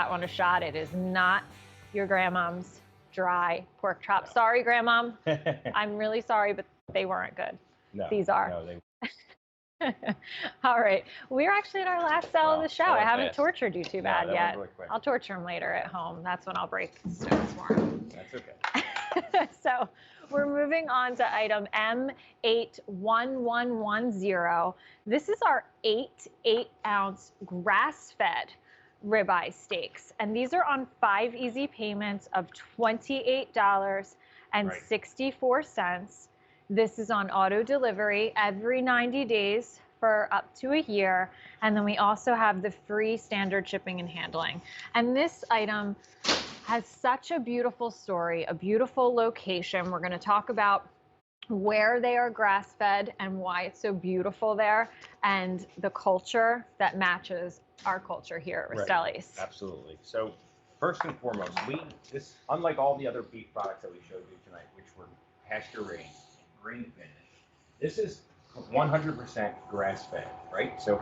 that one a shot. It is not your grandmom's dry pork chop. Sorry, grandmom. I'm really sorry, but they weren't good. No, these are. No, they... All right. We're actually at our last cell of the show. I haven't fast. tortured you too bad yet. Really quick. I'll torture him later at home. That's when I'll break stones for him. That's okay. So we're moving on to item M81110. This is our 8-ounce grass-fed ribeye steaks. And these are on 5 easy payments of $28.64. This is on auto delivery every 90 days for up to a year. And then we also have the free standard shipping and handling. And this item has such a beautiful story, a beautiful location. We're going to talk about where they are grass-fed and why it's so beautiful there, and the culture that matches our culture here at Rastelli's. Right. Absolutely. So first and foremost, unlike all the other beef products that we showed you tonight, which were pasture raised, grain finished, this is 100% grass-fed, right? So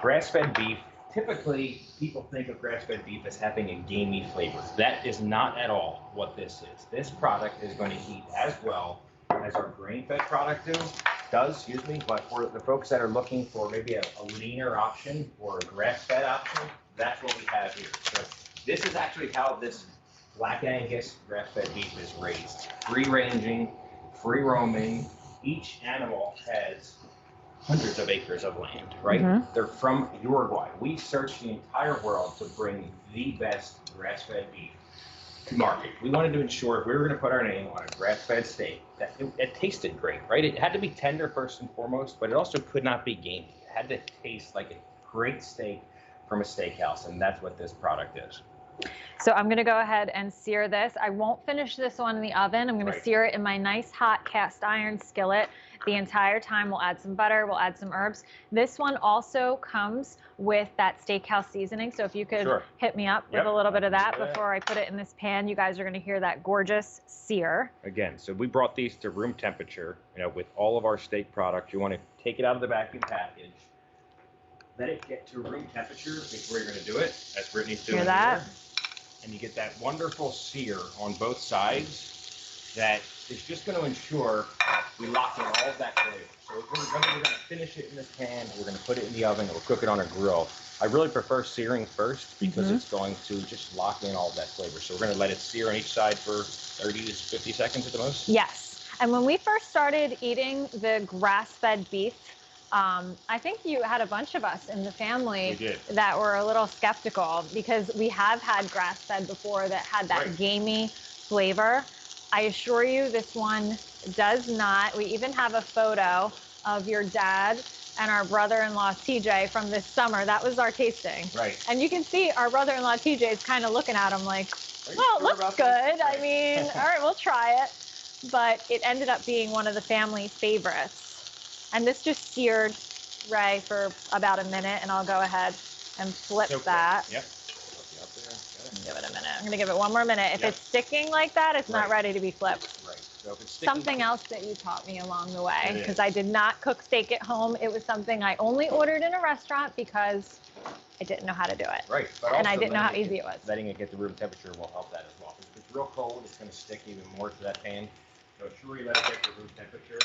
grass-fed beef, typically people think of grass-fed beef as having a gamey flavor. That is not at all what this is. This product is going to eat as well as our grain-fed product does, but for the folks that are looking for maybe a leaner option or a grass-fed option, that's what we have here. So this is actually how this Black Angus grass-fed beef is raised. Free-ranging, free-roaming. Each animal has hundreds of acres of land, right? Mm-hmm. They're from Uruguay. We searched the entire world to bring the best grass-fed beef to market. We wanted to ensure if we were going to put our name on a grass-fed steak, that it tasted great, right? It had to be tender first and foremost, but it also could not be gamey. It had to taste like a great steak from a steakhouse, and that's what this product is. So I'm going to go ahead and sear this. I won't finish this one in the oven. I'm going to sear it in my nice hot cast iron skillet. The entire time we'll add some butter, we'll add some herbs. This one also comes with that steakhouse seasoning. So if you could hit me up with a little bit of that before I put it in this pan, you guys are going to hear that gorgeous sear. Again, so we brought these to room temperature. With all of our steak products, you want to take it out of the vacuum package, let it get to room temperature before you're going to do it, as Brittany's doing here. And you get that wonderful sear on both sides that is just going to ensure we lock in all of that flavor. So we're going to finish it in this pan, we're going to put it in the oven, and we'll cook it on a grill. I really prefer searing first because it's going to just lock in all of that flavor. So we're going to let it sear on each side for 30 to 50 seconds at the most. Yes. And when we first started eating the grass-fed beef, I think you had a bunch of us in the family that were a little skeptical because we have had grass-fed before that had that gamey flavor. I assure you this one does not. We even have a photo of your dad and our brother-in-law TJ from this summer. That was our tasting. Right. And you can see our brother-in-law TJ is kind of looking at him like, well, it looks good. I mean, all right, we'll try it. But it ended up being one of the family favorites. And this just seared, Ray, for about a minute, and I'll go ahead and flip that. Yep. Give it a minute. I'm going to give it one more minute. If it's sticking like that, it's not ready to be flipped. Right. So if it's sticking, something else that you taught me along the way, because I did not cook steak at home. It was something I only ordered in a restaurant because I didn't know how to do it. Right. But and I didn't know how easy it was. Letting it get to room temperature will help that as well. If it's real cold, it's going to stick even more to that pan. So sure you let it get to room temperature.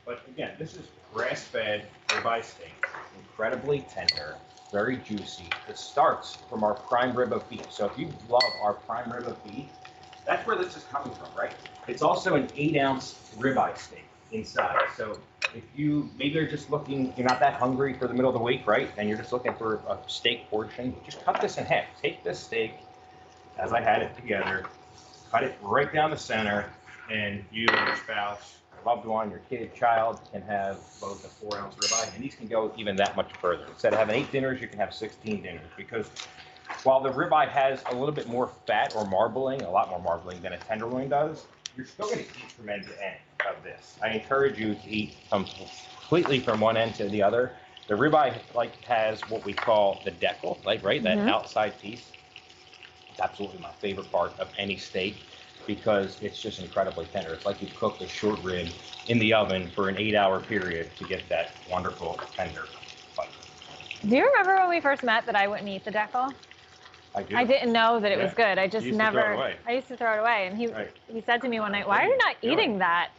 But again, this is grass-fed ribeye steak, incredibly tender, very juicy. It starts from our prime rib of beef. So if you love our prime rib of beef, that's where this is coming from, right? It's also an 8-ounce ribeye steak inside. So if maybe you're just looking, you're not that hungry for the middle of the week, right? And you're just looking for a steak portion, just cut this in half. Take this steak, as I had it together, cut it right down the center, and you and your spouse, loved one, your kid, child can have both a 4-ounce ribeye, and these can go even that much further. Instead of having 8 dinners, you can have 16 dinners, because while the ribeye has a little bit more fat or marbling, a lot more marbling than a tenderloin does, you're still going to eat from end to end of this. I encourage you to eat completely from one end to the other. The ribeye has what we call the decal, that outside piece. It's absolutely my favorite part of any steak, because it's just incredibly tender. It's like you cooked a short rib in the oven for an 8-hour period to get that wonderful tender bite. Do you remember when we first met that I wouldn't eat the decal? I do. I didn't know that it was good. I just You used to throw it away. I used to throw it away. And he said to me one night, "Why are you not eating that?"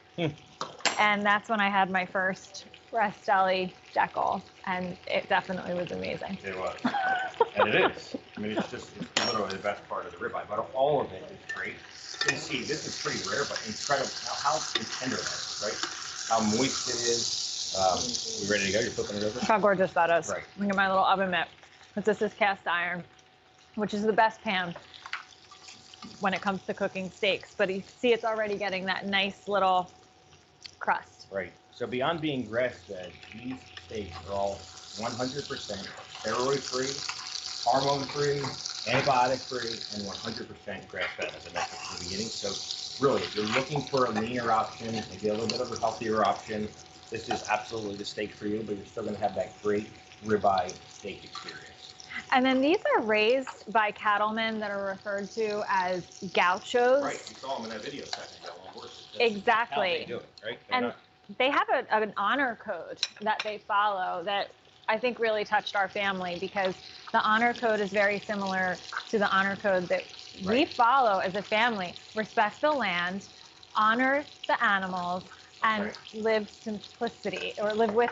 And that's when I had my first Rastelli decal, and it definitely was amazing. It was. And it is. I mean, it's literally the best part of the ribeye, but all of it is great. You can see this is pretty rare, but incredible how tender that is, right? How moist it is. You ready to go? You're flipping it over? How gorgeous that is. Right. Look at my little oven mitt. This is cast iron, which is the best pan when it comes to cooking steaks. But you see it's already getting that nice little crust. Right. So beyond being grass-fed, these steaks are all 100% steroid-free, hormone-free, antibiotic-free, and 100% grass-fed, as I mentioned in the beginning. So really, if you're looking for a leaner option, maybe a little bit of a healthier option, this is absolutely the steak for you, but you're still going to have that great ribeye steak experience. And then these are raised by cattlemen that are referred to as gauchos. Right, you saw them in that video second ago on horses. Exactly. How they do it, right? And they have an honor code that they follow that I think really touched our family, because the honor code is very similar to the honor code that we follow as a family. Respect the land, honor the animals, and live with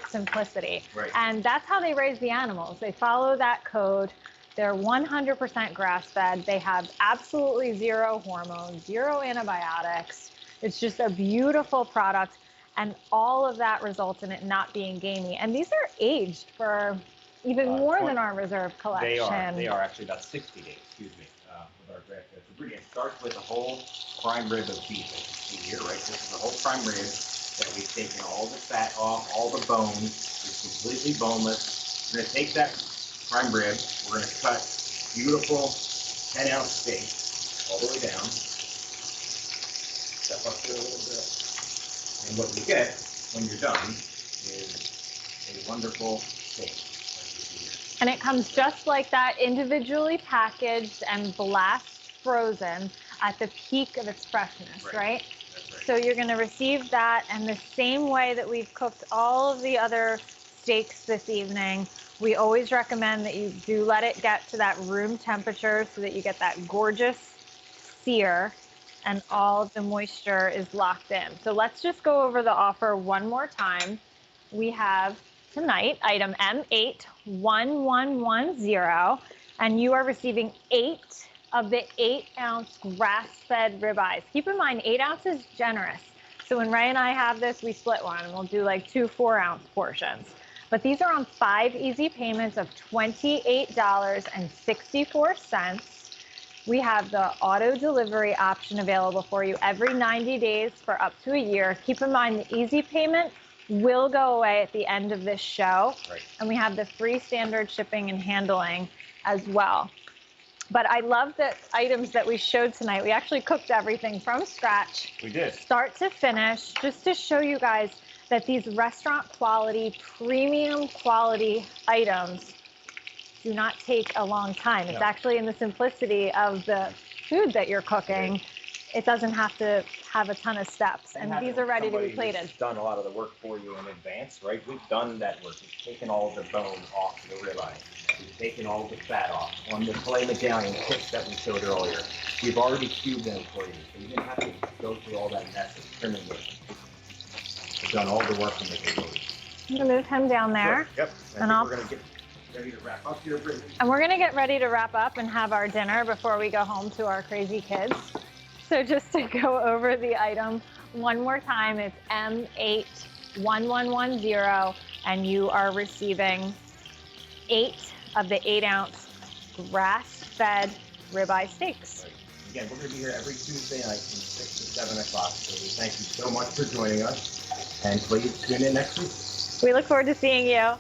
simplicity. Right. And that's how they raise the animals. They follow that code. They're 100% grass-fed. They have absolutely zero hormones, zero antibiotics. It's just a beautiful product, and all of that results in it not being gamey. And these are aged for even more than our reserve collection. They are actually about 60 days, with our grass-fed. So it starts with a whole prime rib of beef, as you see here, right? This is a whole prime rib that we've taken all the fat off, all the bones. It's completely boneless. We're going to take that prime rib. We're going to cut beautiful 10-ounce steaks all the way down. Step up here a little bit. And what you get when you're done is a wonderful steak, like you see here. And it comes just like that, individually packaged and blast frozen at the peak of its freshness, right? That's right. So you're going to receive that, and the same way that we've cooked all of the other steaks this evening, we always recommend that you do let it get to that room temperature so that you get that gorgeous sear and all of the moisture is locked in. So let's just go over the offer one more time. We have tonight item M81110, and you are receiving 8 of the 8-ounce grass-fed ribeyes. Keep in mind, 8 ounces is generous. So when Ray and I have this, we split one, and we'll do like 2 4-ounce portions. But these are on 5 easy payments of $28.64. We have the auto delivery option available for you every 90 days for up to a year. Keep in mind, the easy payment will go away at the end of this show. Right. And we have the free standard shipping and handling as well. But I love the items that we showed tonight. We actually cooked everything from scratch. We did. Start to finish, just to show you guys that these restaurant quality, premium quality items do not take a long time. It's actually in the simplicity of the food that you're cooking. It doesn't have to have a ton of steps, and these are ready to be plated. We've done a lot of the work for you in advance, right? We've done that work. We've taken all the bone off the ribeye. We've taken all the fat off. On the filet medallion tips that we showed earlier, we've already cubed them for you, so you didn't have to go through all that mess of trimming them. We've done all the work in the capability. I'm gonna move him down there. Yep. And we're gonna get ready to wrap up here, Brittany. And we're gonna get ready to wrap up and have our dinner before we go home to our crazy kids. So just to go over the item one more time, it's M81110, and you are receiving 8 of the 8-ounce grass-fed ribeye steaks. Right. Again, we're going to be here every Tuesday night from 6 to 7 o'clock. So we thank you so much for joining us, and please tune in next week. We look forward to seeing you.